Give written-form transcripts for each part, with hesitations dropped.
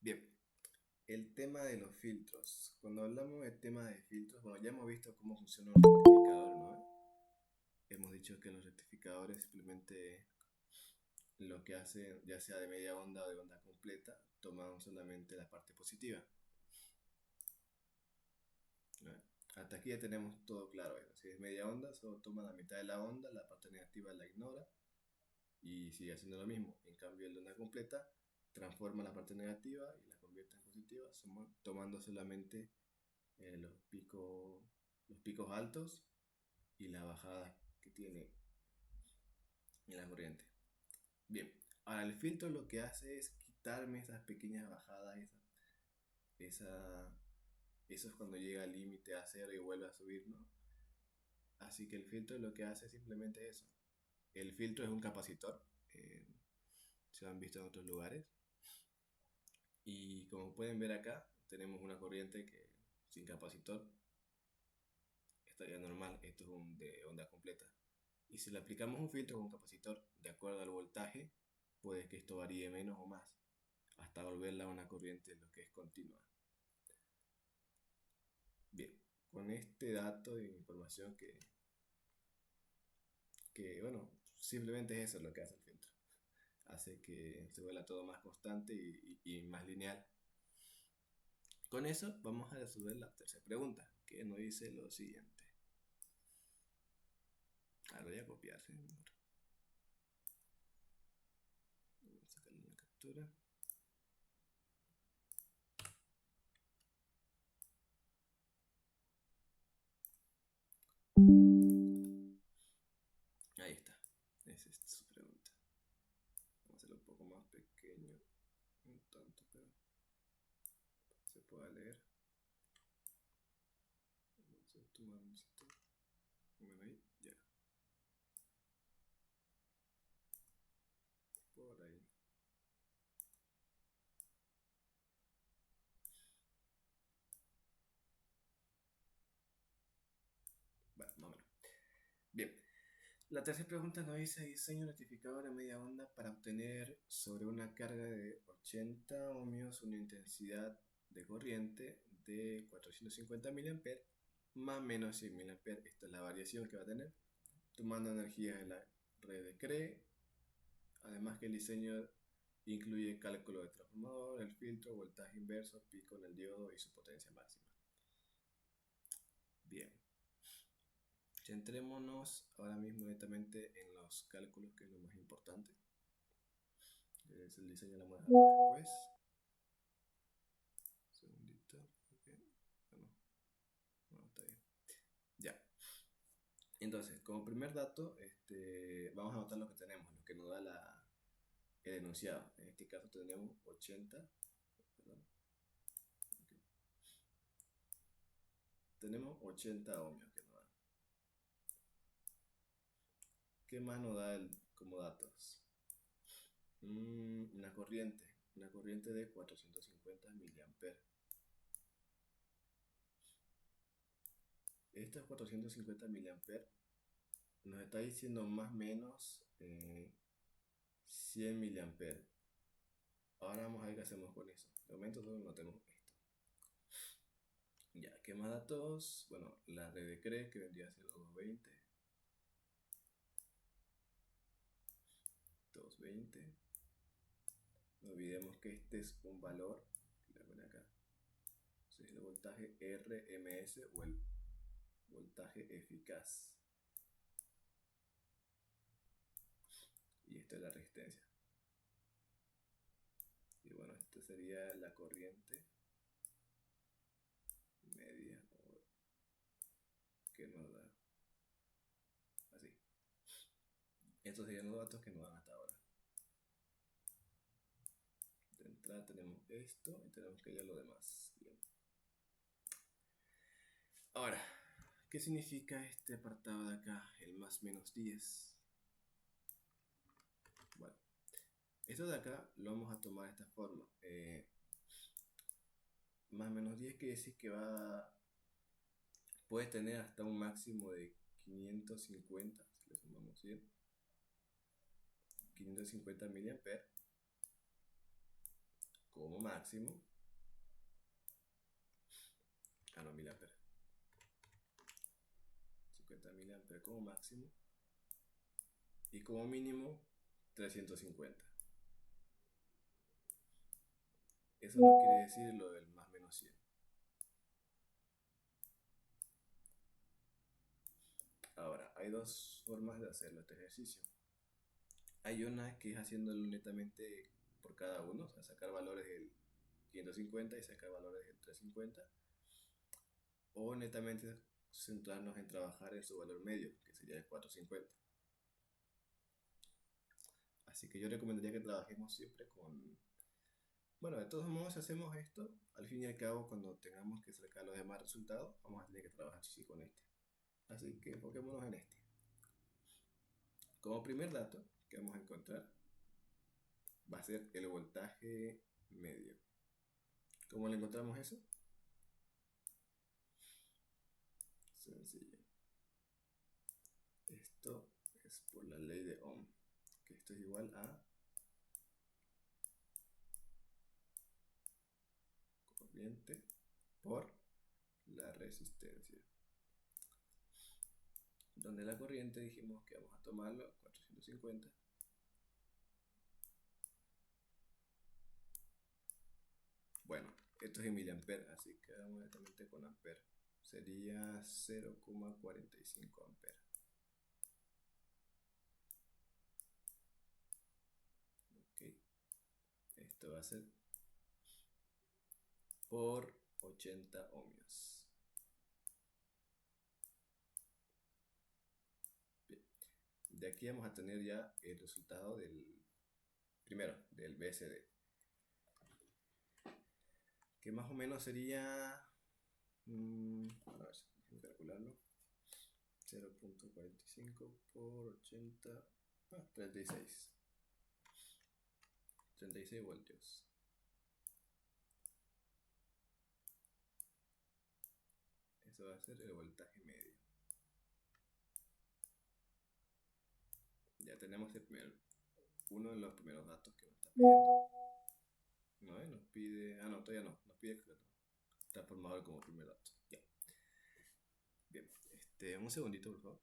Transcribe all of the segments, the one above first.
Bien, el tema de los filtros. Cuando hablamos del tema de filtros, bueno, ya hemos visto cómo funciona un rectificador, ¿no? Hemos dicho que los rectificadores simplemente lo que hacen, ya sea de media onda o de onda completa, toman solamente la parte positiva, ¿no? Hasta aquí ya tenemos todo claro. Si es media onda, solo toma la mitad de la onda, la parte negativa la ignora y sigue haciendo lo mismo. En cambio, el de onda completa transforma la parte negativa y la convierte en positiva, tomando solamente los picos altos y la bajada que tiene en la corriente. Bien, ahora el filtro lo que hace es quitarme esas pequeñas bajadas, esa, eso es cuando llega al límite a cero y vuelve a subir, ¿no? Así que el filtro lo que hace es simplemente eso. El filtro es un capacitor, eh, se lo han visto en otros lugares. Y como pueden ver acá, tenemos una corriente que sin capacitor estaría normal. Esto es de onda completa. Y si le aplicamos un filtro con un capacitor de acuerdo al voltaje, puede que esto varíe menos o más, hasta volverla a una corriente lo que es continua. Bien, con este dato de información bueno, simplemente es eso lo que hace el filtro. Hace que se vuelva todo más constante y más lineal. Con eso vamos a resolver la tercera pregunta, que nos dice lo siguiente. Ahora voy a copiarse. Vamos a sacarle una captura. Ahí está. Esa es su pregunta. Vamos a hacerlo un poco más pequeño. Un tanto, pero se pueda leer. Vamos a tomar un sitio. Bueno, ahí, ya. Por ahí. Bueno, vámonos. Bien. La tercera pregunta nos dice: diseño un rectificador a media onda para obtener sobre una carga de 80 ohmios una intensidad de corriente de 450 mA más o menos 100 mA. Esta es la variación que va a tener, tomando energía de la red de Cree. Además que el diseño incluye cálculo de transformador, el filtro, voltaje inverso, pico en el diodo y su potencia máxima. Bien, centrémonos ahora mismo netamente en los cálculos, que es lo más importante. Es el diseño de la muestra después. Un segundito. Okay. No, está bien. Ya. Entonces, como primer dato, vamos a anotar lo que tenemos, lo que nos da el enunciado. En este caso tenemos 80. Perdón. Okay. Tenemos 80 ohmios que nos da. ¿Qué más nos da como datos? Una corriente de 450 mA. Estos 450 mA nos está diciendo más o menos 100 mA. Ahora vamos a ver qué hacemos con eso. De momento solo notemos esto. Ya, ¿qué más datos? Bueno, la red de CRE, que vendría a ser 220. 220. No olvidemos que este es un valor. Voy a poner acá. Es el voltaje RMS o el voltaje eficaz. Y esto es la resistencia. Y bueno, esta sería la corriente media que nos da. Así. Estos serían los datos que nos dan hasta ahora. De entrada tenemos esto y tenemos que leer lo demás. Bien. Ahora, ¿qué significa este apartado de acá? El más menos 10. Bueno, esto de acá lo vamos a tomar de esta forma. Más menos 10 quiere decir que puedes tener hasta un máximo de 550, si le sumamos 100, 550 mA como como máximo. No, miliamperes. 50 miliamperes como máximo. Y como mínimo 350. Eso no quiere decir lo del más menos 100. Ahora, hay dos formas de hacerlo este ejercicio. Hay una que es haciéndolo netamente por cada uno, o sea, sacar valores del 550 y sacar valores del 350. O netamente centrarnos en trabajar en su valor medio, que sería el 450. Así que yo recomendaría que trabajemos siempre con... Bueno, de todos modos, si hacemos esto, al fin y al cabo, cuando tengamos que sacar los demás resultados, vamos a tener que trabajar sí con este. Así que enfoquémonos en este. Como primer dato que vamos a encontrar va a ser el voltaje medio. ¿Cómo le encontramos eso? Sencillo. Esto es por la ley de Ohm, que esto es igual a corriente por la resistencia. Donde la corriente dijimos que vamos a tomarlo a 450. Bueno, esto es en miliamperes, así que vamos directamente con amperes. Sería 0,45 amperes. Ok, esto va a ser por 80 ohmios. Bien. De aquí vamos a tener ya el resultado del primero, del BSD, que más o menos sería, a ver, déjenme calcularlo, 0,45 por 80, 36 voltios. Eso va a ser el voltaje medio. Ya tenemos uno de los primeros datos que nos está pidiendo. No, nos pide, no, todavía no, nos pide transformador como primer dato. Ya. Bien, un segundito, por favor.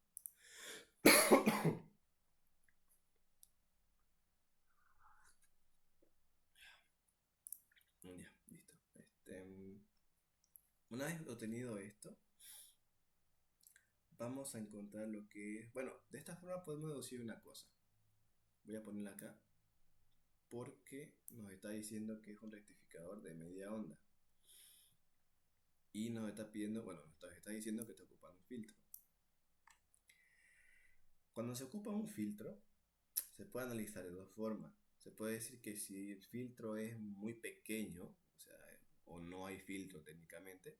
Ya, listo. Una vez obtenido esto, vamos a encontrar lo que es... Bueno, de esta forma podemos deducir una cosa. Voy a ponerla acá porque nos está diciendo que es un rectificador de media onda. Y nos está pidiendo, bueno, nos está diciendo que está ocupando un filtro. Cuando se ocupa un filtro, se puede analizar de dos formas. Se puede decir que si el filtro es muy pequeño, o sea, o no hay filtro técnicamente,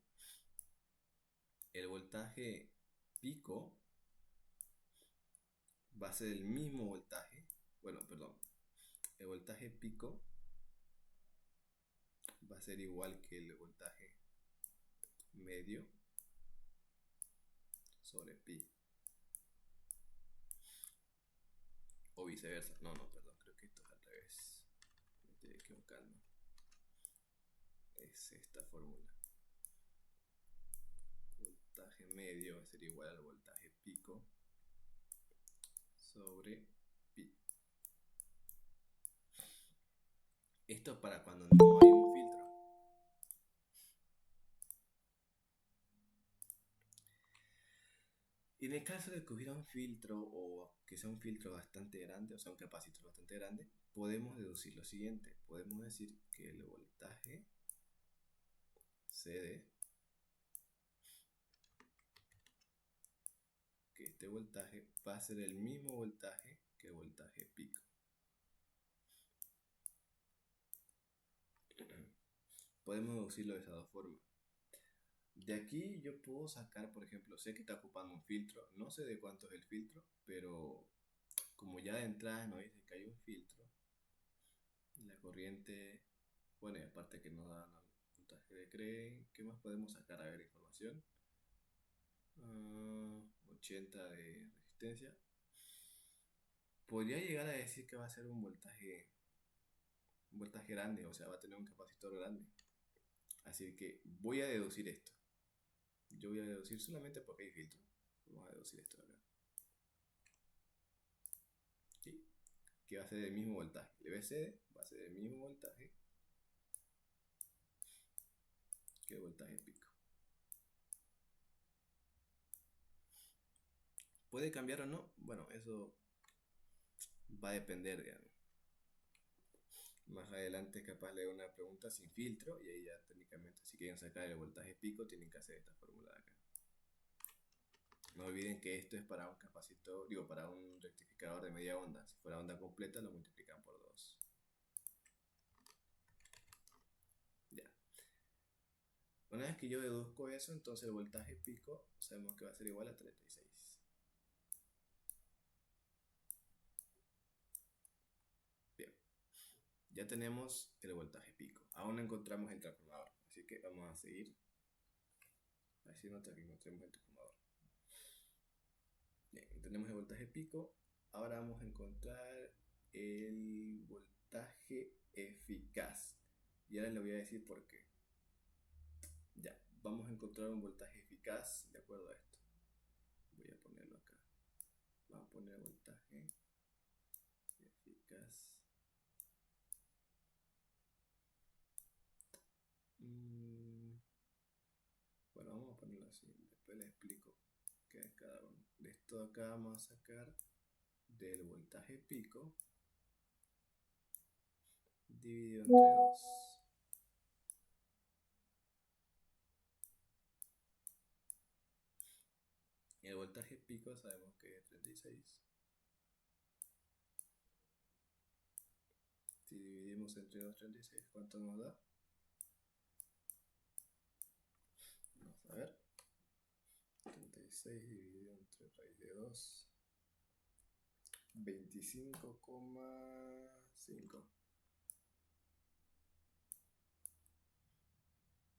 el voltaje pico va a ser el mismo voltaje, bueno, perdón, el voltaje pico va a ser igual que el voltaje medio sobre pi. O viceversa. No, perdón, creo que esto es al revés. Me estoy equivocando. Es esta fórmula. Voltaje medio va a ser igual al voltaje pico sobre pi. Esto es para cuando no hay un filtro. Y en el caso de que hubiera un filtro o que sea un filtro bastante grande, o sea un capacitor bastante grande, podemos deducir lo siguiente. Podemos decir que el voltaje CD, que este voltaje va a ser el mismo voltaje que el voltaje pico. Podemos deducirlo de esas dos formas. De aquí yo puedo sacar, por ejemplo, sé que está ocupando un filtro, no sé de cuánto es el filtro, pero como ya de entrada nos dice que hay un filtro, la corriente, bueno, y aparte que nos dan el voltaje de creen, ¿qué más podemos sacar? A ver, información. 80 de resistencia. Podría llegar a decir que va a ser un voltaje voltaje grande, o sea, va a tener un capacitor grande. Así que voy a deducir esto. Yo voy a deducir solamente porque hay filtro. Vamos a deducir esto de acá. ¿Sí? Que va a ser el mismo voltaje. El VCD va a ser el mismo voltaje que el voltaje pico. ¿Puede cambiar o no? Bueno, eso va a depender, digamos. Más adelante capaz le doy una pregunta sin filtro y ahí ya técnicamente si quieren sacar el voltaje pico tienen que hacer esta fórmula de acá. No olviden que esto es para un capacitor, digo, para un rectificador de media onda. Si fuera onda completa lo multiplican por 2. Ya. Una vez que yo deduzco eso, entonces el voltaje pico sabemos que va a ser igual a 36. Bien. Ya tenemos el voltaje pico. Aún no encontramos el transformador. Así que vamos a seguir. Así no encontremos el transformador. Bien, tenemos el voltaje pico. Ahora vamos a encontrar el voltaje eficaz. Y ahora les voy a decir por qué. Ya, vamos a encontrar un voltaje eficaz de acuerdo a esto. Voy a ponerlo acá. Vamos a poner voltaje eficaz. Bueno, vamos a ponerlo así. Después les explico qué es cada uno. De esto de acá vamos a sacar del voltaje pico dividido entre 2. El voltaje pico sabemos que es 36. Si dividimos entre 2, 36, ¿cuánto nos da? Vamos a ver. 36 dividido entre raíz de 2. 25,5.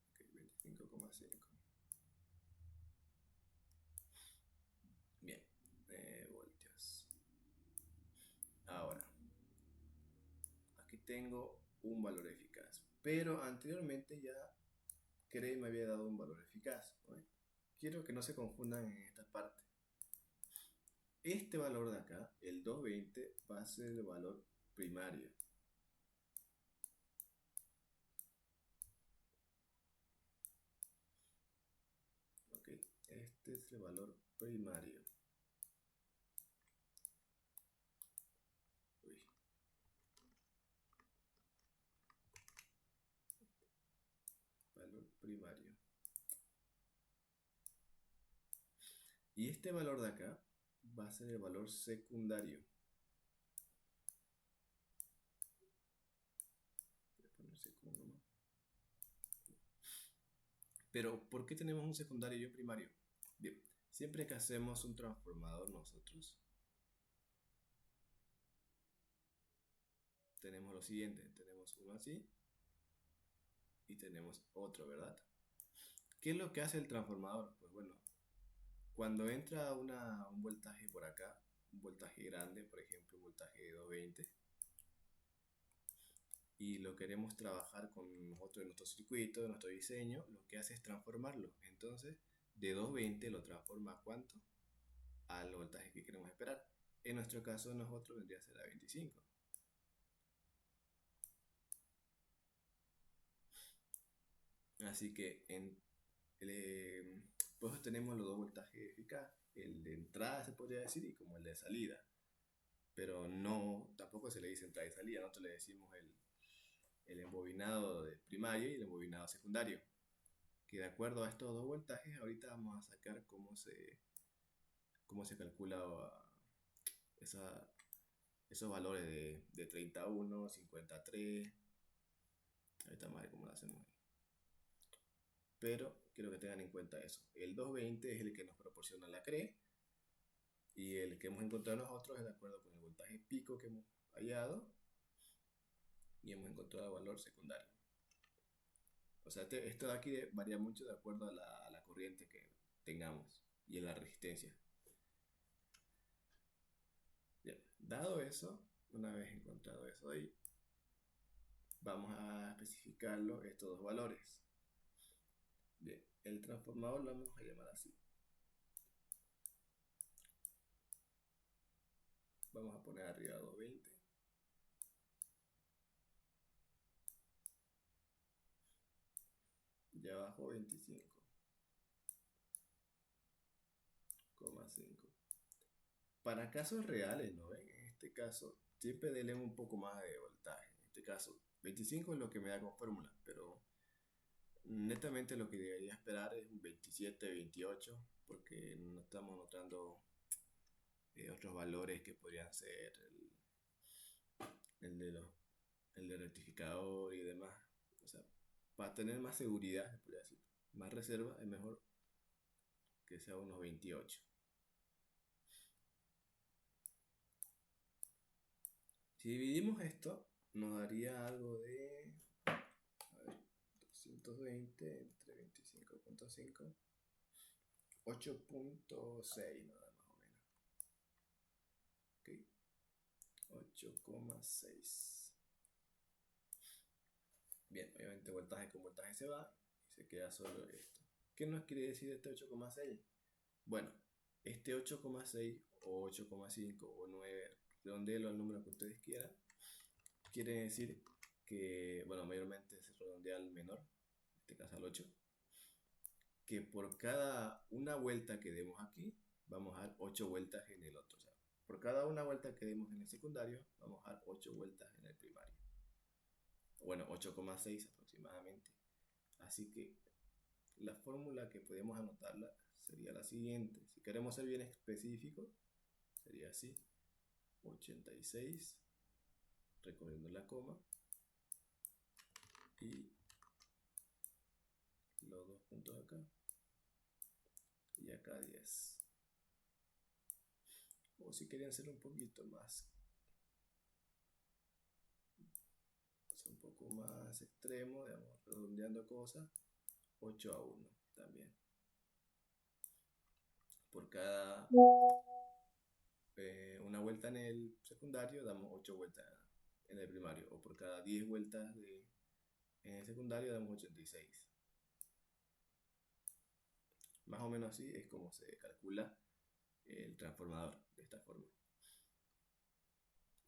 Ok, 25,5. Bien, voltios. Ahora, aquí tengo un valor eficaz. Pero anteriormente ya Cray me había dado un valor eficaz, ¿no? Quiero que no se confundan en esta parte. Este valor de acá, el 220, va a ser el valor primario. Ok, este es el valor primario. Uy. Valor primario. Y este valor de acá va a ser el valor secundario. Voy a poner segundo, ¿no? Pero, ¿por qué tenemos un secundario y un primario? Bien, siempre que hacemos un transformador nosotros, tenemos lo siguiente. Tenemos uno así y tenemos otro, ¿verdad? ¿Qué es lo que hace el transformador? Pues bueno, cuando entra un voltaje por acá, un voltaje grande, por ejemplo, un voltaje de 220, y lo queremos trabajar con nosotros en nuestro circuito, en nuestro diseño, lo que hace es transformarlo. Entonces, de 220 lo transforma a ¿cuánto? Al voltaje que queremos esperar. En nuestro caso, nosotros vendría a ser a 25. Así que pues tenemos los dos voltajes eficaz, el de entrada se podría decir y como el de salida. Pero no, tampoco se le dice entrada y salida, nosotros le decimos el embobinado de primario y el embobinado secundario. Que de acuerdo a estos dos voltajes, ahorita vamos a sacar cómo se calcula esa, esos valores de 31, 53. Ahorita vamos a ver cómo lo hacemos ahí. Pero quiero que tengan en cuenta eso. El 220 es el que nos proporciona la CRE y el que hemos encontrado nosotros es de acuerdo con el voltaje pico que hemos hallado y hemos encontrado el valor secundario. O sea, esto de aquí varía mucho de acuerdo a la corriente que tengamos y a la resistencia. Bien, dado eso, una vez encontrado eso ahí, vamos a especificarlo estos dos valores. Bien, el transformador lo vamos a llamar así. Vamos a poner arriba 220. Y abajo 25,5. Para casos reales, ¿no ven? En este caso, siempre denle un poco más de voltaje. En este caso, 25 es lo que me da como fórmula, pero netamente lo que debería esperar es un 27, 28, porque no estamos notando otros valores que podrían ser el de los, el de rectificador y demás. O sea, para tener más seguridad, se podría decir, más reserva, es mejor que sea unos 28. Si dividimos esto, nos daría algo de, a ver, 220 entre 25,5, 8,6 nada más o menos. ¿Ok? 8,6. Bien, obviamente voltaje con voltaje se va y se queda solo esto. ¿Qué nos quiere decir este 8,6? Bueno, este 8,6 o 8,5 o 9, redondelo al número que ustedes quieran, quiere decir que, bueno, mayormente se redondea al menor, en este caso al 8, que por cada una vuelta que demos aquí, vamos a dar 8 vueltas en el otro. O sea, por cada una vuelta que demos en el secundario, vamos a dar 8 vueltas en el primario. Bueno, 8,6 aproximadamente. Así que la fórmula que podemos anotarla sería la siguiente. Si queremos ser bien específicos, sería así. 86, recorriendo la coma, y los dos puntos acá, y acá 10. O si querían ser un poquito más, un poco más extremo, digamos, redondeando cosas, 8,1 también. Por cada una vuelta en el secundario, damos 8 vueltas en el primario. O por cada 10 vueltas en el secundario, damos 86. Más o menos así es como se calcula el transformador, de esta forma.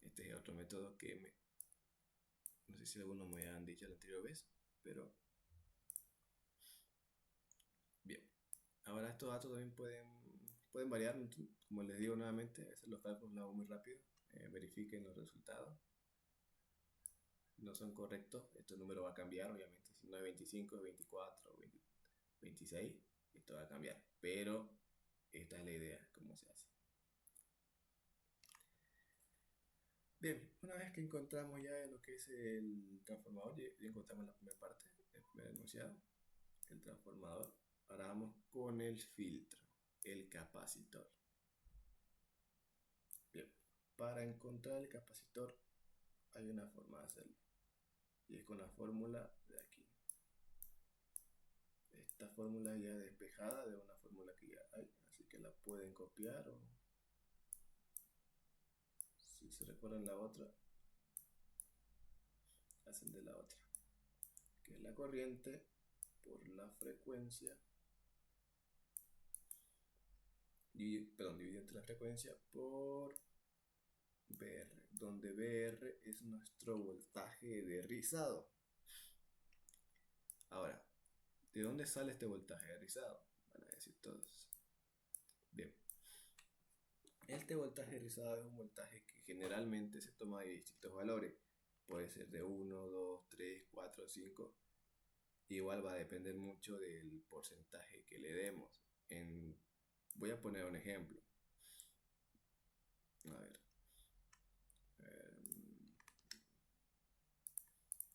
Este es otro método que no sé si algunos me han dicho la anterior vez, pero bien. Ahora estos datos también pueden variar, como les digo nuevamente, a veces los cálculos los hago muy rápido. Verifiquen los resultados. No son correctos, este número va a cambiar, obviamente. Si no es 25, es 24, 26, esto va a cambiar. Pero esta es la idea, cómo se hace. Bien, una vez que encontramos ya lo que es el transformador, ya encontramos la primera parte, el primer enunciado, el transformador. Ahora vamos con el filtro, el capacitor. Bien, para encontrar el capacitor hay una forma de hacerlo, y es con la fórmula de aquí. Esta fórmula ya despejada de una fórmula que ya hay, así que la pueden copiar, o si se recuerdan la otra, hacen de la otra, que es la corriente por la frecuencia, dividido entre la frecuencia por VR, donde VR es nuestro voltaje de rizado. Ahora, ¿de dónde sale este voltaje de rizado? Van a decir todos. Bien, este voltaje rizado es un voltaje que generalmente se toma de distintos valores. Puede ser de 1, 2, 3, 4, 5. Igual va a depender mucho del porcentaje que le demos. Voy a poner un ejemplo. A ver.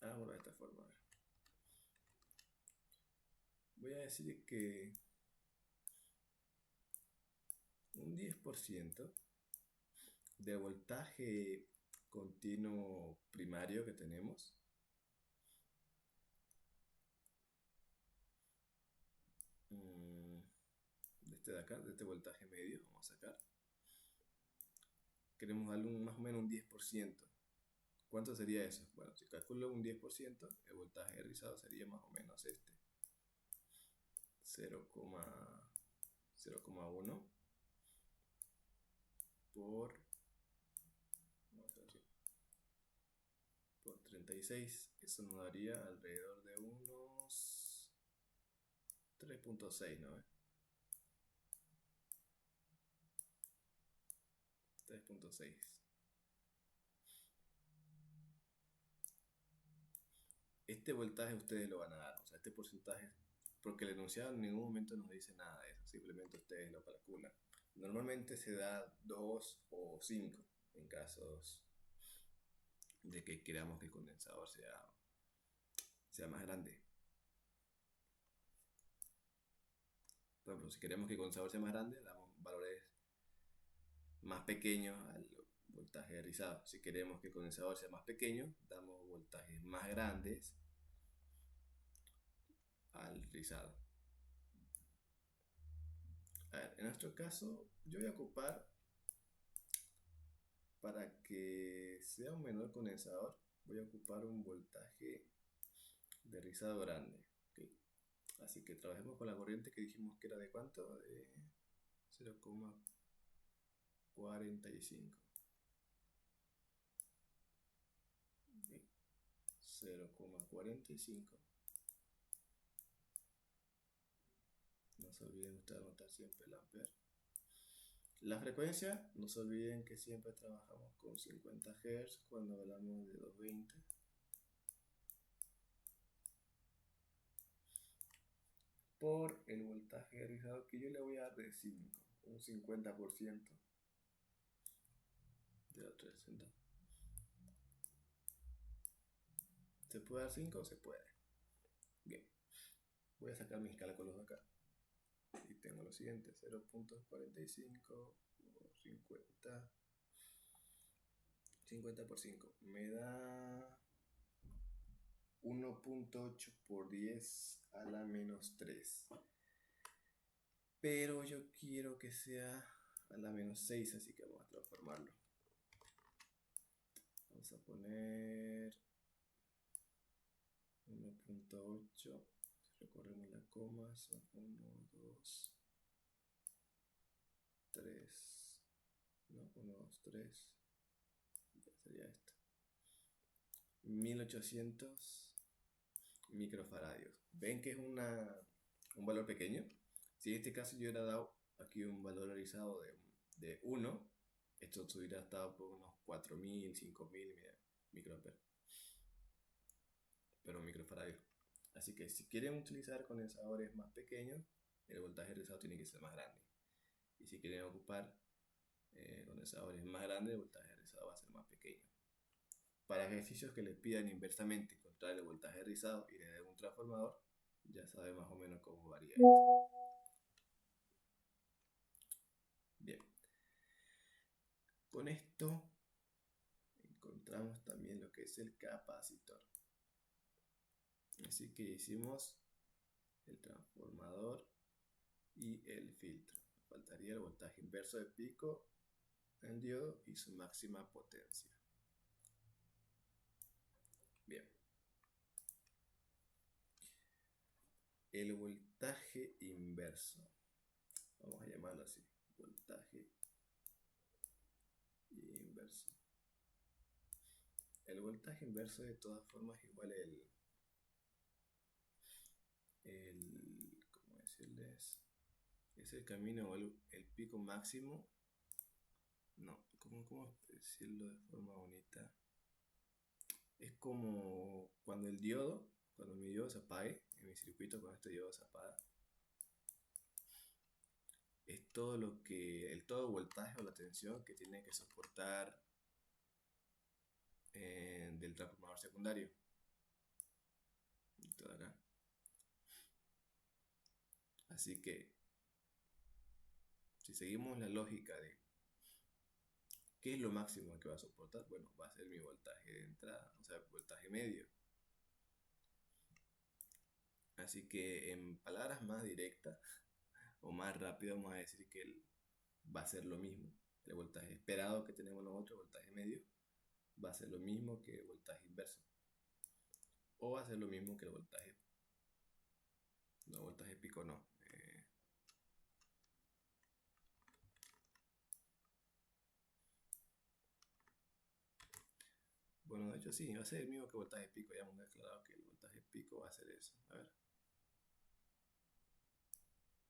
Hagámoslo de esta forma. Voy a decir que un 10% de voltaje continuo primario que tenemos de este de acá, de este voltaje medio, vamos a sacar, queremos darle más o menos un 10%. ¿Cuánto sería eso? Bueno, si calculo un 10%, el voltaje rizado sería más o menos este. 0,1 por, vamos a decir, por 36. Eso nos daría alrededor de unos 3,6, ¿no? 3,6. Este voltaje ustedes lo van a dar, o sea, este porcentaje, porque el enunciado en ningún momento nos dice nada de eso, simplemente ustedes lo calculan. Normalmente se da 2 o 5 en casos de que queramos que el condensador sea más grande. Por ejemplo, si queremos que el condensador sea más grande, damos valores más pequeños al voltaje rizado. Si queremos que el condensador sea más pequeño, damos voltajes más grandes al rizado. A ver, en nuestro caso, yo voy a ocupar, para que sea un menor condensador, voy a ocupar un voltaje de rizado grande. ¿Ok? Así que trabajemos con la corriente que dijimos que era de cuánto, de 0,45. 0,45. No se olviden ustedes anotar siempre el ampere. La frecuencia, no se olviden que siempre trabajamos con 50 Hz cuando hablamos de 220. Por el voltaje rizado que yo le voy a dar de 5, un 50% de otro 60. ¿Se puede dar 5? Se puede. Bien, voy a sacar mis cálculos de acá. Y tengo lo siguiente: 0,45 por 50. 50 por 5 me da 1,8 por 10 a la menos 3. Pero yo quiero que sea a la menos 6, así que vamos a transformarlo. Vamos a poner 1,8. Si recorremos la coma, son 1, 2, 3. No, 1, 2, 3. Ya sería esto. 1800 microfaradios. ¿Ven que es un valor pequeño? Si en este caso yo hubiera dado aquí un valor realizado de 1, esto hubiera estado por unos 4000, 5000 microamperes, pero microfaradios. Así que si quieren utilizar condensadores más pequeños, el voltaje realizado tiene que ser más grande. Y si quieren ocupar condensadores más grandes, el voltaje realizado va a ser más pequeño. Para ejercicios que les pidan inversamente encontrar el voltaje rizado y le den un transformador, ya sabe más o menos cómo varía esto. Bien, con esto encontramos también lo que es el capacitor. Así que hicimos el transformador y el filtro. Faltaría el voltaje inverso de pico en diodo y su máxima potencia. Bien. El voltaje inverso. Vamos a llamarlo así. Voltaje inverso. El voltaje inverso de todas formas igual ¿cómo decirles? Es el camino o el pico máximo. No, ¿cómo decirlo de forma bonita? Es como cuando mi diodo se apague, en mi circuito cuando este diodo se apaga, es todo voltaje o la tensión que tiene que soportar del transformador secundario. Todo acá. Así que, si seguimos la lógica de qué es lo máximo que va a soportar, bueno, va a ser mi voltaje de entrada, o sea, voltaje medio. Así que en palabras más directas o más rápido vamos a decir que va a ser lo mismo. El voltaje esperado que tenemos nosotros, voltaje medio, va a ser lo mismo que el voltaje inverso. O va a ser lo mismo que el voltaje. No, voltaje pico no. Bueno, de hecho sí, va a ser el mismo que voltaje pico. Ya hemos declarado que el voltaje pico va a ser eso. A ver.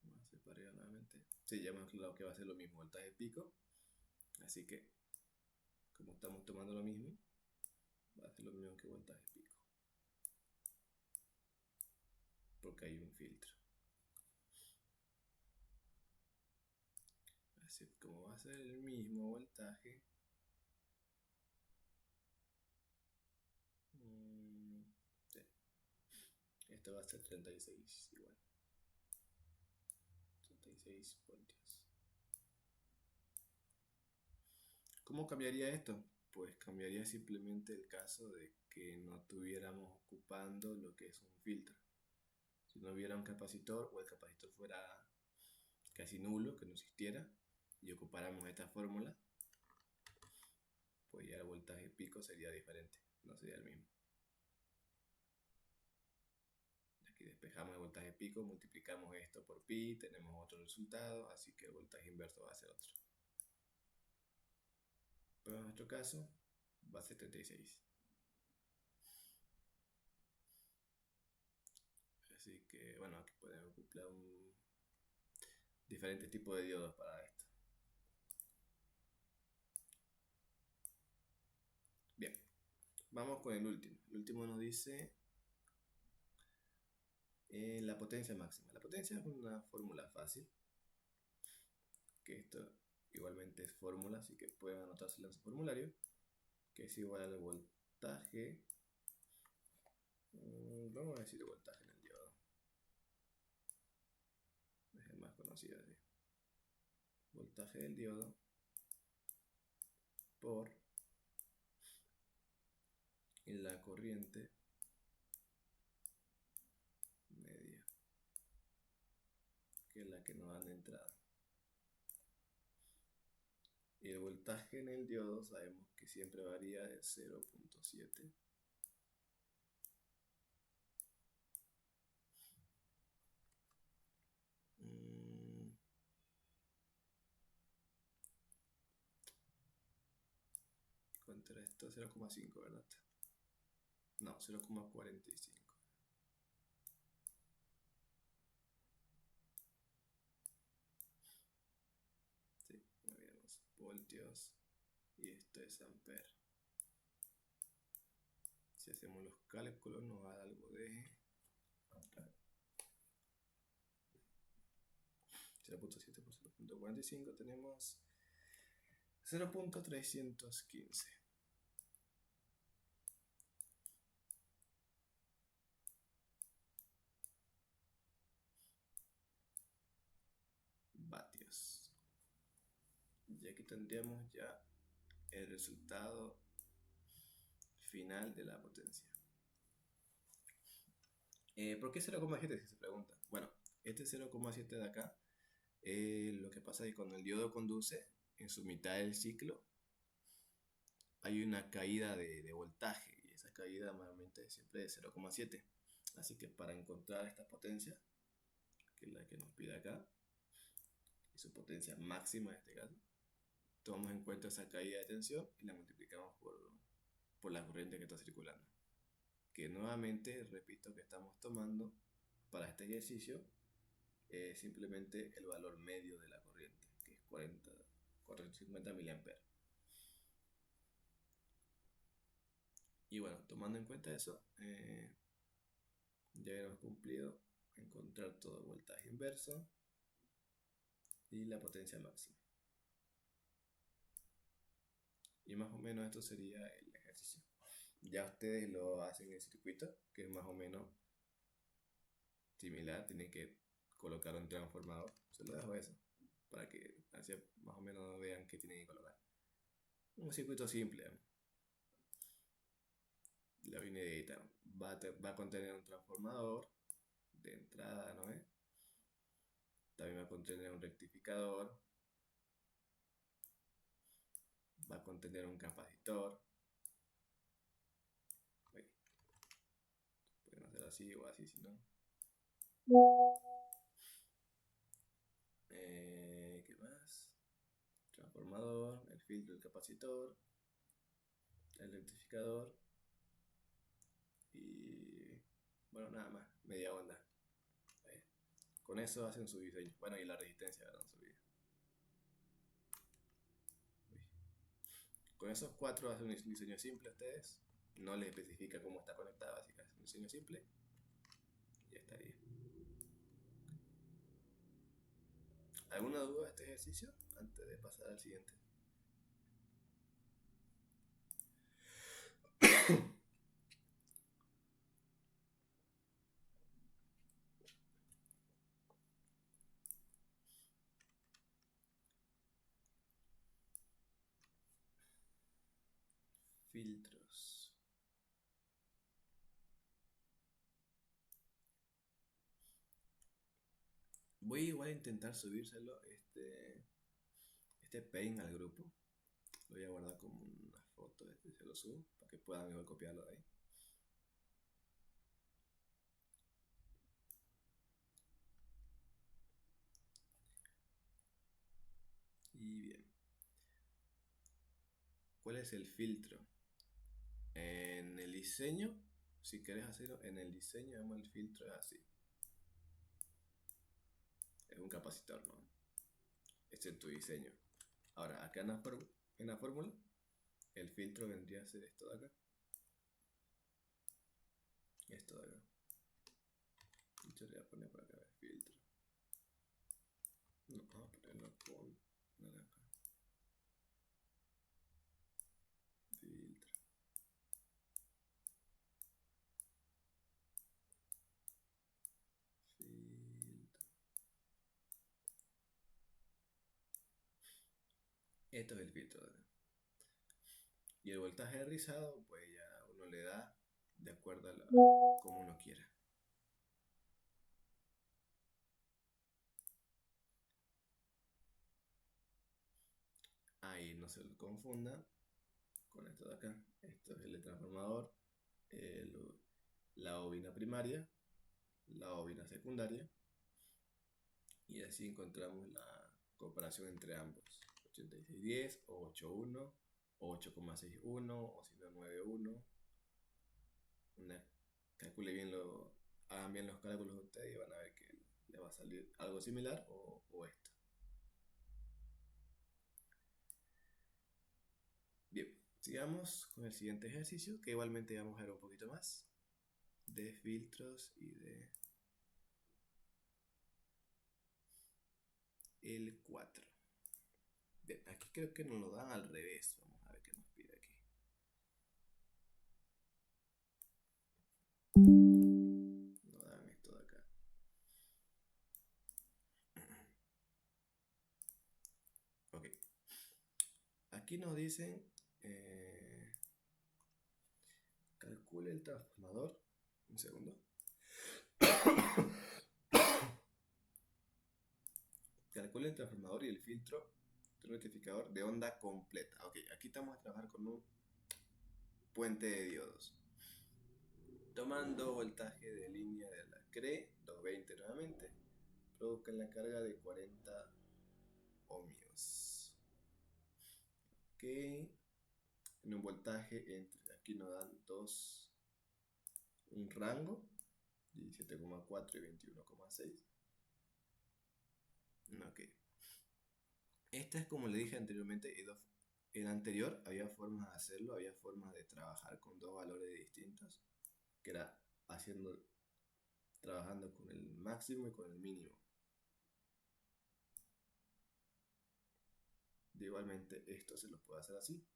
Vamos a separar nuevamente. Sí, ya hemos declarado que va a ser lo mismo voltaje pico. Así que, como estamos tomando lo mismo, va a ser lo mismo que voltaje pico. Porque hay un filtro. Así como va a ser el mismo voltaje. Sí. Esto va a ser 36 igual. 36 voltios. ¿Cómo cambiaría esto? Pues cambiaría simplemente el caso de que no estuviéramos ocupando lo que es un filtro. Si no hubiera un capacitor o el capacitor fuera casi nulo, que no existiera, y ocupáramos esta fórmula, pues ya el voltaje pico sería diferente, no sería el mismo. Aquí despejamos el voltaje pico, multiplicamos esto por pi, tenemos otro resultado, así que el voltaje inverso va a ser otro. Pero en nuestro caso va a ser 36. Así que bueno, aquí podemos ocupar diferentes tipos de diodos para esto. Bien, vamos con el último. El último nos dice la potencia máxima. La potencia es una fórmula fácil, que esto igualmente es fórmula, así que pueden anotársela en su formulario, que es igual al voltaje. Vamos a decir voltaje en el diodo. Es el más conocido así. Voltaje del diodo por la corriente media, que es la que nos dan de entrada. Y el voltaje en el diodo sabemos que siempre varía de 0.7 contra esto 0,5, ¿verdad? No, 0,45. Sí, movíamos voltios y esto es ampere. Si hacemos los cálculos nos da algo de 0.7 por 0.45, tenemos 0.315 vatios. Y aquí tendríamos ya el resultado final de la potencia. ¿Por qué 0,7 si se pregunta? Bueno, este 0,7 de acá, lo que pasa es que cuando el diodo conduce, en su mitad del ciclo, hay una caída de voltaje, y esa caída normalmente siempre es de 0,7. Así que para encontrar esta potencia, que es la que nos pide acá, y su potencia máxima en este caso, tomamos en cuenta esa caída de tensión y la multiplicamos por la corriente que está circulando. Que nuevamente, repito, que estamos tomando para este ejercicio simplemente el valor medio de la corriente, que es 450 mA. Y bueno, tomando en cuenta eso, ya hemos cumplido encontrar todo el voltaje inverso y la potencia máxima. Y más o menos esto sería el ejercicio. Ya ustedes lo hacen en el circuito, que es más o menos similar. Tienen que colocar un transformador. Se lo dejo eso, para que así más o menos vean qué tienen que colocar. Un circuito simple. La vine de editar. Va a contener un transformador de entrada, ¿no es? También va a contener un rectificador. Va a contener un capacitor. así o así, si no. ¿Qué más? Transformador, el filtro, el capacitor, el rectificador y bueno, nada más, media onda. Ahí. Con eso hacen su diseño. Bueno, y la resistencia, ¿verdad? Su video. Con esos cuatro hacen un diseño simple a ustedes. No les especifica cómo está conectada, básicamente. Un diseño simple. Y ya estaría. ¿Alguna duda de este ejercicio? Antes de pasar al siguiente. Filtros. Voy igual a intentar subírselo este paint al grupo. Lo voy a guardar como una foto, se lo subo para que puedan igual copiarlo de ahí. Y bien. ¿Cuál es el filtro? En el diseño, si querés hacerlo en el diseño, el filtro es así. Es un capacitor, ¿no? Este es tu diseño. Ahora, acá en la fórmula, el filtro vendría a ser esto de acá. Esto de acá. Yo le voy a poner por acá el filtro. No, vamos a ponerlo con naranja. Filtro. Filtro. Esto es el filtro de acá. Y el voltaje rizado, pues ya uno le da de acuerdo a como uno quiera. Ahí no se lo confunda con esto de acá. Esto es el transformador, la bobina primaria, la bobina secundaria. Y así encontramos la comparación entre ambos. 8610 o 81 o 8,61 o si no 91. Calcule bien hagan bien los cálculos ustedes y van a ver que le va a salir algo similar o esto. Bien, sigamos con el siguiente ejercicio, que igualmente vamos a ver un poquito más de filtros y de el 4. Bien, aquí creo que nos lo dan al revés. Vamos a ver qué nos pide aquí. Nos dan esto de acá. Ok. Aquí nos dicen calcule el transformador. Un segundo. Calcule el transformador y el filtro de rectificador de onda completa. Ok, aquí estamos a trabajar con un puente de diodos. Tomando voltaje de línea de la CRE, 220 nuevamente, provocan la carga de 40 ohmios. Ok, en un voltaje entre, aquí nos dan un rango, 17,4 y 21,6. Ok. Esta es como le dije anteriormente, en anterior había formas de hacerlo, había formas de trabajar con dos valores distintos, que era trabajando con el máximo y con el mínimo. Igualmente esto se lo puede hacer así,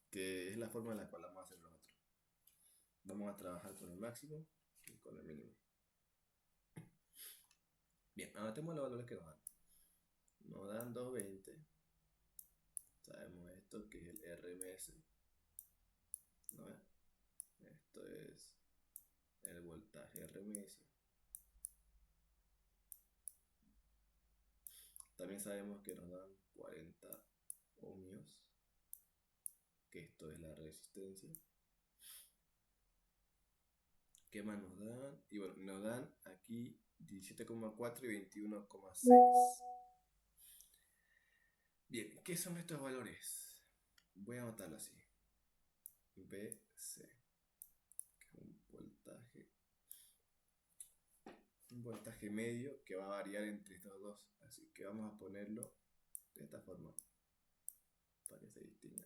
que es la forma en la cual vamos a hacer nosotros. Vamos a trabajar con el máximo y con el mínimo. Bien, anotemos los valores que nos dan. Nos dan 220. Sabemos esto que es el RMS. ¿No ves? Esto es el voltaje RMS. También sabemos que nos dan 40 ohmios, que esto es la resistencia. ¿Qué más nos dan? Y bueno, nos dan aquí 17,4 y 21,6. Bien, ¿qué son estos valores? Voy a anotarlo así. BC, que es un voltaje medio que va a variar entre estos dos. Así que vamos a ponerlo de esta forma para que se distinga.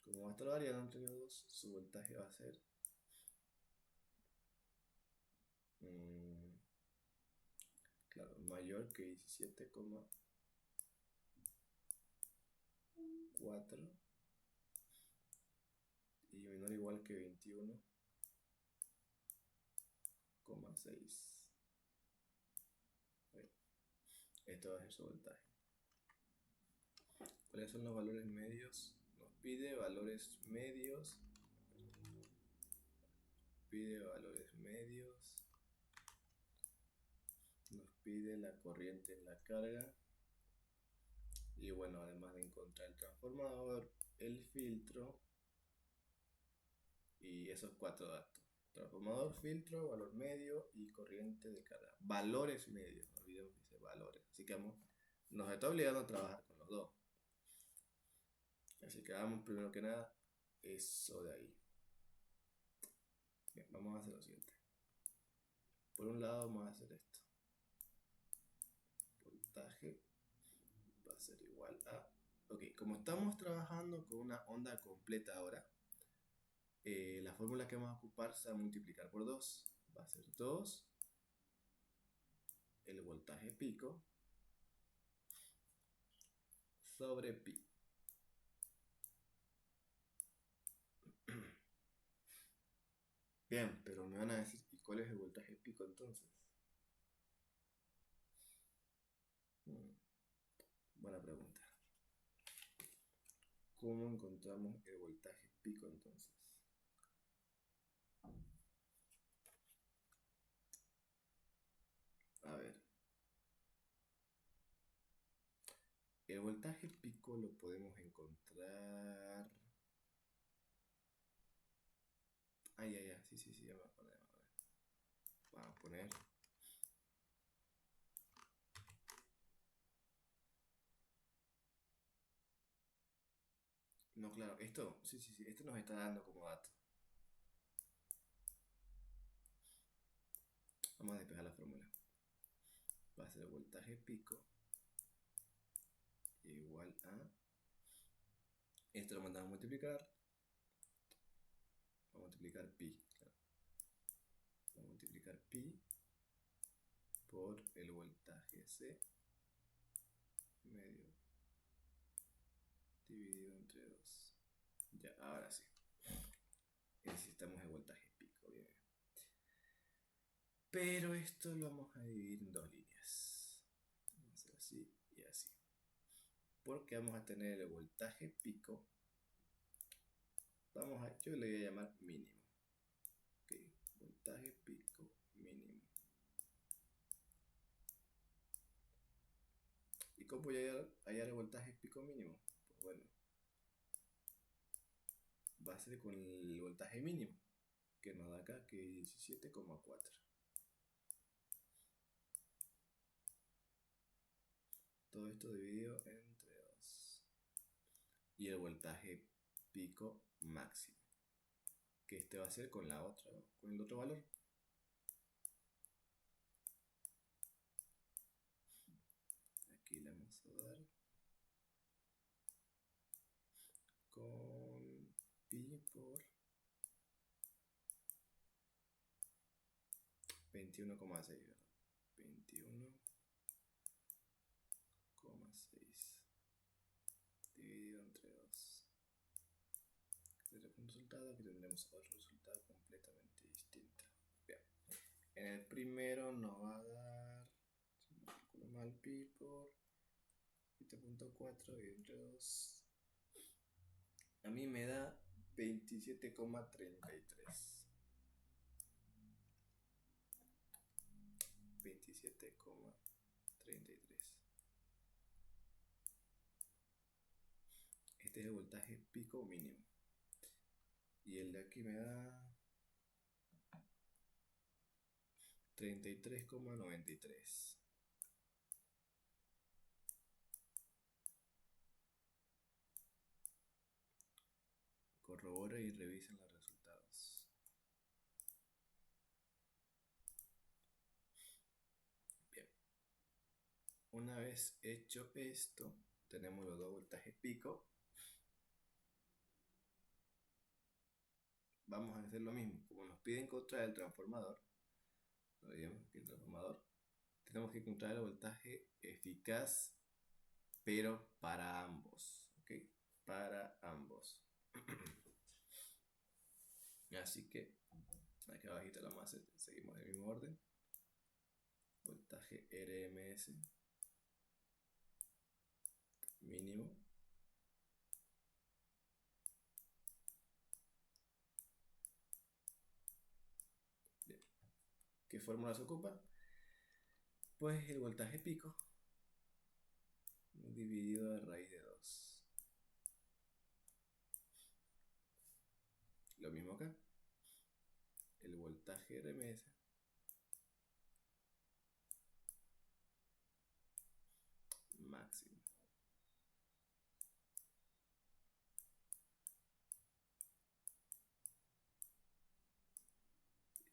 Como va a estar variando entre los dos, su voltaje va a ser claro, mayor que 17,4 y menor o igual que 21,6. Esto va a ser su voltaje. ¿Cuáles son los valores medios? Nos pide valores medios. Nos pide la corriente en la carga. Y bueno, además de encontrar el transformador, el filtro y esos 4 datos. Transformador, filtro, valor medio y corriente de carga. Valores medios, no olvidemos que dice valores. Así que nos está obligando a trabajar con los dos. Así que hagamos primero que nada eso de ahí. Bien, vamos a hacer lo siguiente. Por un lado vamos a hacer esto. Voltaje va a ser igual a... Ok, como estamos trabajando con una onda completa ahora, la fórmula que vamos a ocupar se va a multiplicar por 2. Va a ser 2 el voltaje pico sobre pi. Bien, pero me van a decir, ¿y cuál es el voltaje pico entonces? Buena pregunta. ¿Cómo encontramos el voltaje pico entonces? A ver. El voltaje pico lo podemos encontrar... Ay, sí, ya me acordé. Vamos a poner... No, claro, esto, sí, esto nos está dando como dato. Vamos a despejar la fórmula. Va a ser el voltaje pico igual a... Esto lo mandamos a multiplicar. Vamos a multiplicar pi, claro. Vamos a multiplicar pi por el voltaje C medio dividido entre 2. Ya, ahora sí. Necesitamos el voltaje pico, bien. Pero esto lo vamos a dividir en dos líneas. Vamos a hacer así y así. Porque vamos a tener el voltaje pico. Yo le voy a llamar mínimo. Ok, voltaje pico mínimo. ¿Y cómo voy a hallar el voltaje pico mínimo? Pues bueno, va a ser con el voltaje mínimo, que nos da acá que 17,4. Todo esto dividido entre 2. Y el voltaje pico máximo, que este va a ser con el otro valor. Aquí le vamos a dar con pi por 21,6, ¿verdad? 21,6 dividido entre 2. Tendremos un resultado, aquí tendremos otro resultado completamente distinto. Bien, en el primero nos va a dar, si no calculo mal, pi por 7,4 y entre 2. A mí me da 27,33. 27,33. Este es el voltaje pico mínimo. Y el de aquí me da 33,93. Corrobora y revisen los resultados. Bien. Una vez hecho esto, tenemos los dos voltajes pico. Vamos a hacer lo mismo. Como nos pide encontrar el transformador, lo veíamos aquí el transformador, tenemos que encontrar el voltaje eficaz, pero para ambos. ¿Ok? Para ambos. Así que aquí abajito la masa, seguimos en el mismo orden. Voltaje RMS mínimo. Bien. ¿Qué fórmula se ocupa? Pues el voltaje pico dividido de raíz de 2. Lo mismo acá. El voltaje RMS máximo.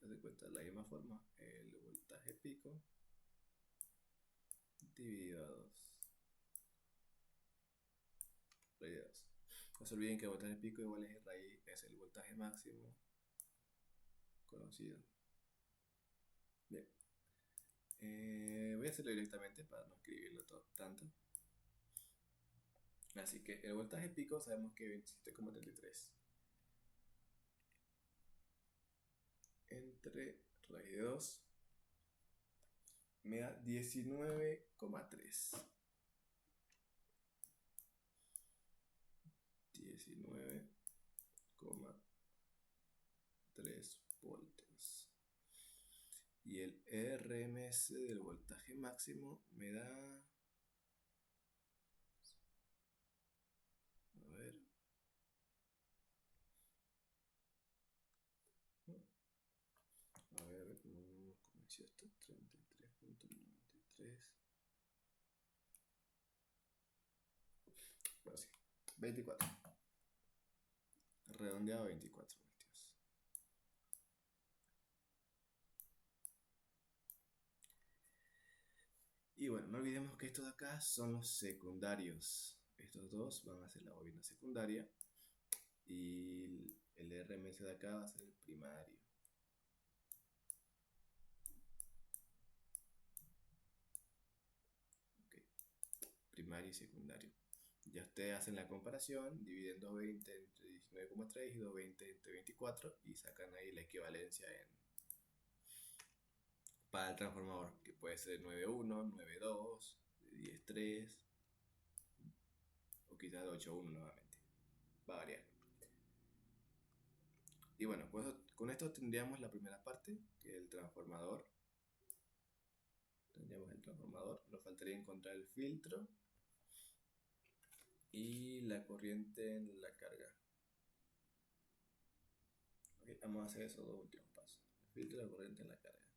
Y haz de cuenta de la misma forma. El voltaje pico dividido a 2. Raíz de 2. No se olviden que el voltaje pico igual es raíz, es el voltaje máximo conocido. Bien. Voy a hacerlo directamente para no escribirlo tanto. Así que el voltaje pico sabemos que es 27,33 entre raíz de 2 me da 19,3. 19,3 voltios. Y el RMS del voltaje máximo me da... A ver... A ver, ¿cómo inició esto? 33,93. Ahora sí. 24. Redondeado a 24 voltios. Y bueno, no olvidemos que estos de acá son los secundarios. Estos dos van a ser la bobina secundaria. Y el RMS de acá va a ser el primario. Okay. Primario y secundario. Ya ustedes hacen la comparación, dividen 220 entre 19,3 y 220 entre 24 y sacan ahí la equivalencia para el transformador, que puede ser 9.1, 9.2, 10.3 o quizás 8.1 nuevamente. Va a variar. Y bueno, pues con esto tendríamos la primera parte, que es el transformador. Tendríamos el transformador, nos faltaría encontrar el filtro y la corriente en la carga. Okay, vamos a hacer esos dos últimos pasos, el filtro y la corriente en la carga.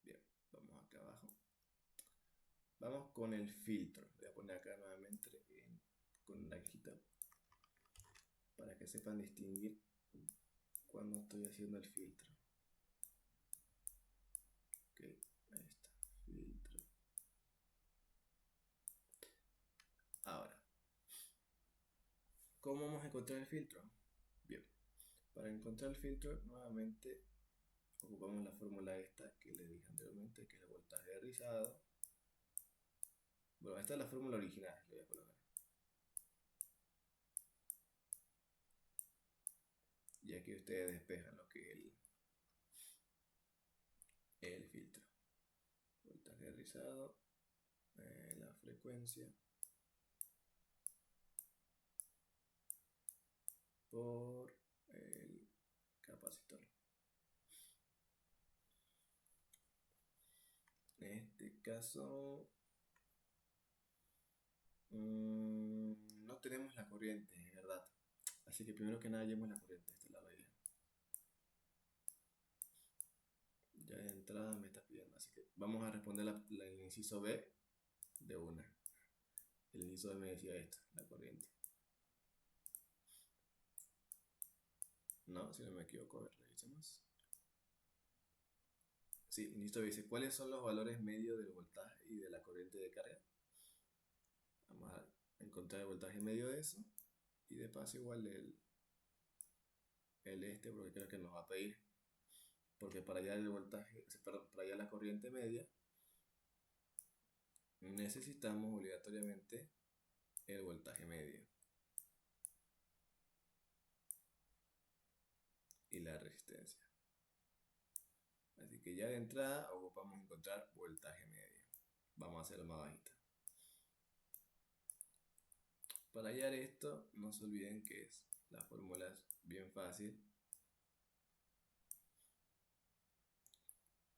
Bien, vamos acá abajo. Vamos con el filtro. Voy a poner acá nuevamente con naranjita para que sepan distinguir cuando estoy haciendo el filtro. Ok, ahí está, filtro. Ahora, ¿cómo vamos a encontrar el filtro? Bien, para encontrar el filtro nuevamente ocupamos la fórmula esta que les dije anteriormente, que es el voltaje de rizado. Bueno, esta es la fórmula original, le voy a colocar. Y aquí ustedes despejan lo que es el filtro. Voltaje de rizado, la frecuencia por el capacitor. En este caso la corriente, es verdad. Así que primero que nada hallemos la corriente. Esta es la regla. Ya de entrada me está pidiendo. Así que vamos a responder el inciso B de una. El inciso B me decía esto, la corriente. No, si no me equivoco, a ver, revisemos. Sí, el inciso B dice, ¿cuáles son los valores medios del voltaje y de la corriente de carga? Vamos a encontrar el voltaje medio de eso. Y de paso igual porque creo que nos va a pedir. Porque para hallar el voltaje, perdón, para hallar la corriente media, necesitamos obligatoriamente el voltaje medio y la resistencia. Así que ya de entrada ocupamos encontrar voltaje medio. Vamos a hacerlo más bajita. Para hallar esto, no se olviden que la fórmula es bien fácil,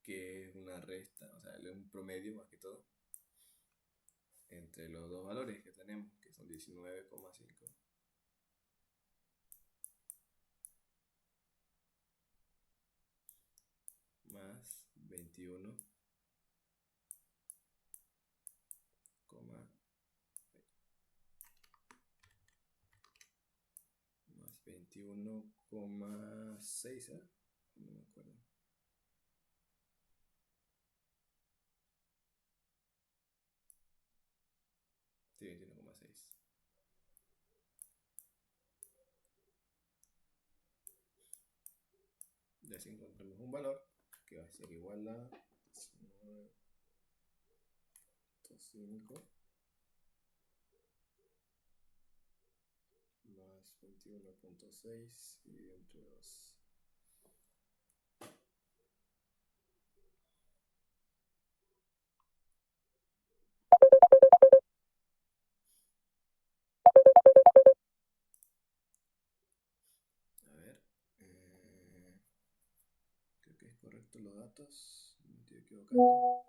que es una resta, o sea, un promedio más que todo, entre los dos valores que tenemos, que son 19,5 más 21, más 21,6, ¿eh? No me acuerdo. Sí, 21,6. Y así encontramos un valor que va a ser igual a 19,5 más 21,6 y entre 2. A ver, creo que es correcto los datos, no me estoy equivocando.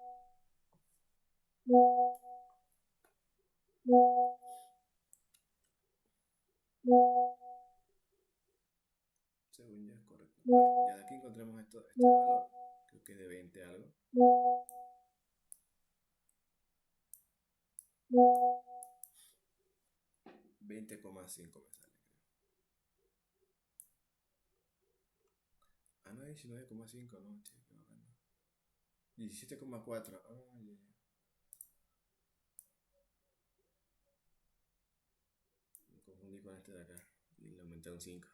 Según yo es correcto. Bueno, ya de aquí encontramos este valor, creo que es de 20 algo. 20,5 me sale, creo. Ah, no, 19,5, no, estoy equivocando. 17,4. Ah, ya. Me confundí con este de acá y le aumenté un 5.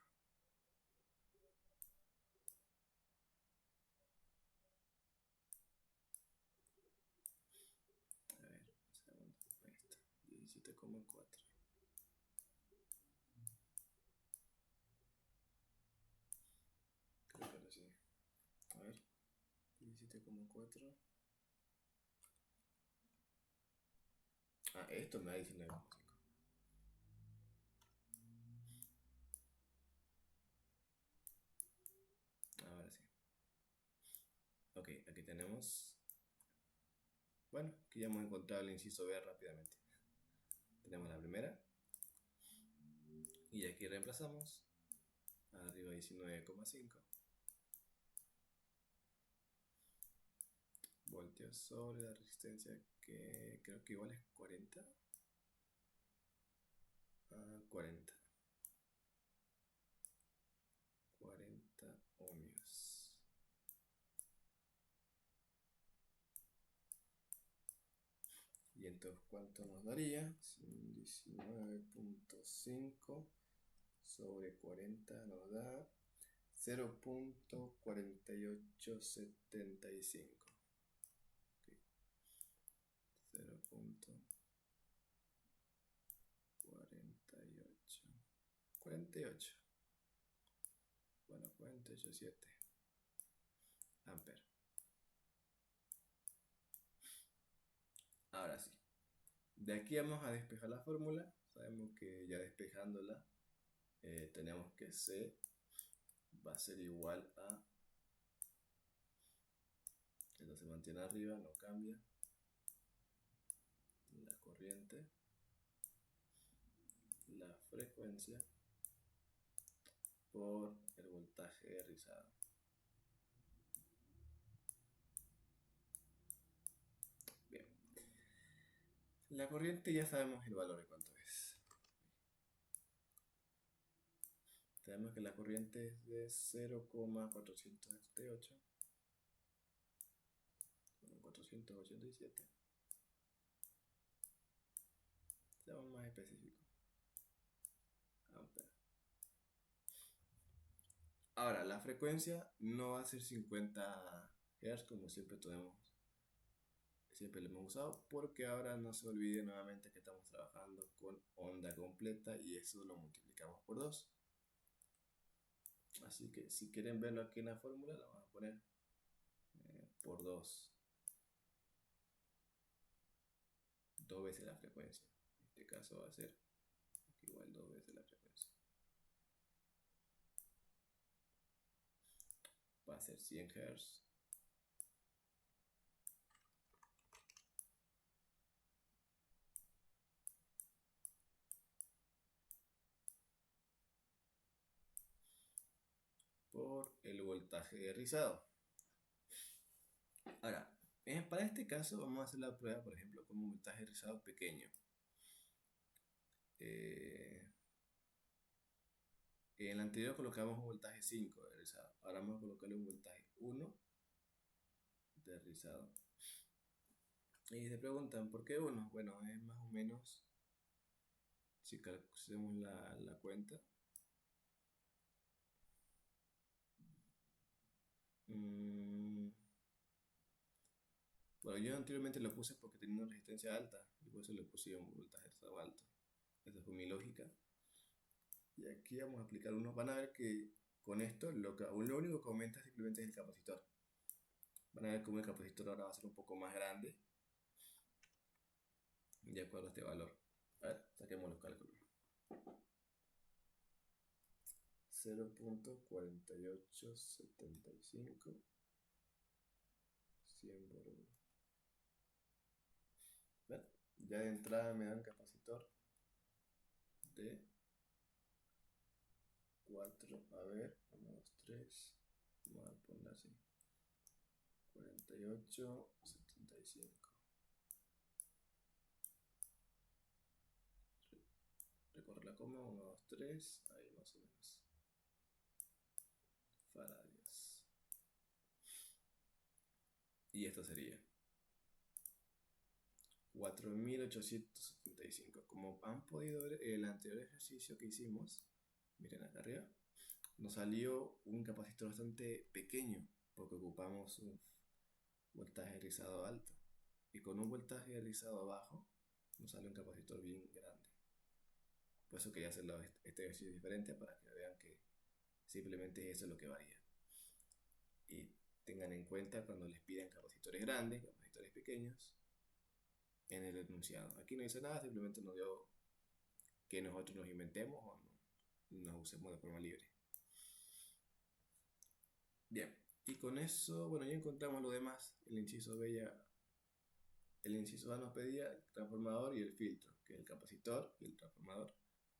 A ver, un segundo. Ahí está. 17,4. Creo que ahora sí. A ver. 17,4. Ah, esto me da 19,5. Ahora sí. Ok, aquí tenemos. Bueno, aquí ya hemos encontrado el inciso B rápidamente. Tenemos la primera. Y aquí reemplazamos. Arriba 19,5 voltios sobre la resistencia, que creo que igual es 40. 40 ohmios. Y entonces, ¿cuánto nos daría? 19,5 sobre 40 nos da 0,4875. Okay. 0,48. Bueno, 48,7 amperes. Ahora sí. De aquí vamos a despejar la fórmula. Sabemos que ya despejándola tenemos que C va a ser igual a, esto se mantiene arriba, no cambia, la corriente, la frecuencia por el voltaje de rizado. Bien. La corriente ya sabemos el valor de cuánto es. Sabemos que la corriente es de 0,478. 487. Seamos más específicos. Ampere. Ahora, la frecuencia no va a ser 50 Hz como siempre lo hemos usado, porque ahora no se olvide nuevamente que estamos trabajando con onda completa y eso lo multiplicamos por 2. Así que si quieren verlo aquí en la fórmula, la vamos a poner por 2. 2 veces la frecuencia. En este caso va a ser igual 2 veces la frecuencia. Va a ser 100 Hz. Por el voltaje de rizado. Ahora, para este caso vamos a hacer la prueba, por ejemplo, con un voltaje de rizado pequeño. En el anterior colocamos un voltaje 5 de rizado. Ahora vamos a colocarle un voltaje 1 de rizado. Y se preguntan, ¿por qué 1? Bueno, es más o menos, si hacemos la cuenta, bueno, yo anteriormente lo puse porque tenía una resistencia alta y por eso le puse un voltaje alto. Esa fue mi lógica. Y aquí vamos a aplicar uno. Van a ver que con esto lo único que aumenta simplemente es el capacitor. Van a ver cómo el capacitor ahora va a ser un poco más grande de acuerdo a este valor. A ver, saquemos los cálculos. 0.4875 100 por 1. Ya de entrada me dan capacitor de 4, a ver, 1, 2, 3, vamos a poner así, 48, 75. Recorre la coma, 1, 2, 3, ahí más o menos. Faradios. Y esto sería 4875. Como han podido ver el anterior ejercicio que hicimos, miren acá arriba, nos salió un capacitor bastante pequeño porque ocupamos un voltaje rizado alto. Y con un voltaje rizado bajo nos sale un capacitor bien grande. Por eso quería hacerlo este ejercicio diferente para que vean que simplemente eso es lo que varía. Y tengan en cuenta cuando les piden capacitores grandes, capacitores pequeños, en el enunciado. Aquí no dice nada, simplemente nos dio que nosotros nos inventemos o nos usemos de forma libre. Bien, y con eso, bueno, ya encontramos lo demás. El inciso A nos pedía el transformador y el filtro, que es el capacitor y el transformador.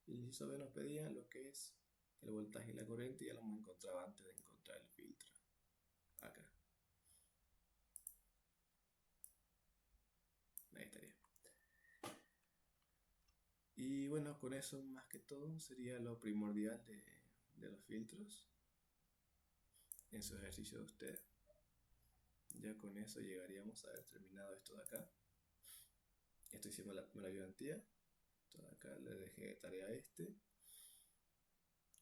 Y el inciso B nos pedía lo que es el voltaje y la corriente, y ya lo hemos encontrado antes de encontrar el filtro. Acá. Ahí estaría. Y bueno, con eso más que todo sería lo primordial de los filtros en su ejercicio de ustedes. Ya con eso llegaríamos a haber terminado esto de acá. Esto hicimos la primera ayudantía. Esto de acá le dejé de tarea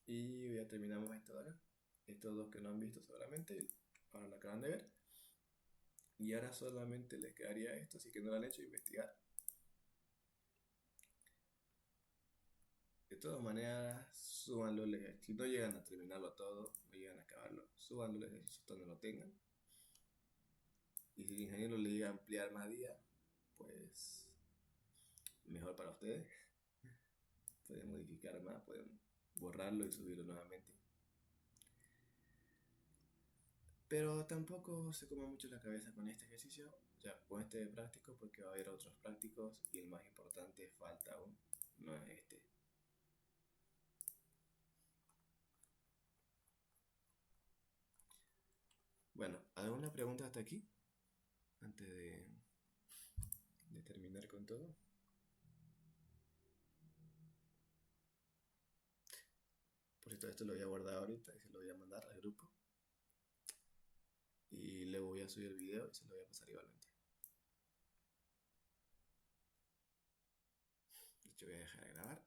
y ya terminamos esto de acá. Estos dos que no han visto seguramente, ahora lo acaban de ver. Y ahora solamente les quedaría esto, así que no lo han hecho, investigar. De todas maneras, súbanlo el ejercicio. Si no llegan a terminarlo todo, no llegan a acabarlo, súbanlo el ejercicio donde lo tengan. Y si el ingeniero le llega a ampliar más días, pues mejor para ustedes. Pueden modificar más, pueden borrarlo y subirlo nuevamente. Pero tampoco se coma mucho la cabeza con este ejercicio, ya con este práctico, porque va a haber otros prácticos y el más importante falta aún, no es este. Bueno, ¿alguna pregunta hasta aquí? Antes de terminar con todo. Por cierto, esto lo voy a guardar ahorita y se lo voy a mandar al grupo. Y luego voy a subir el video y se lo voy a pasar igualmente. De hecho, voy a dejar de grabar.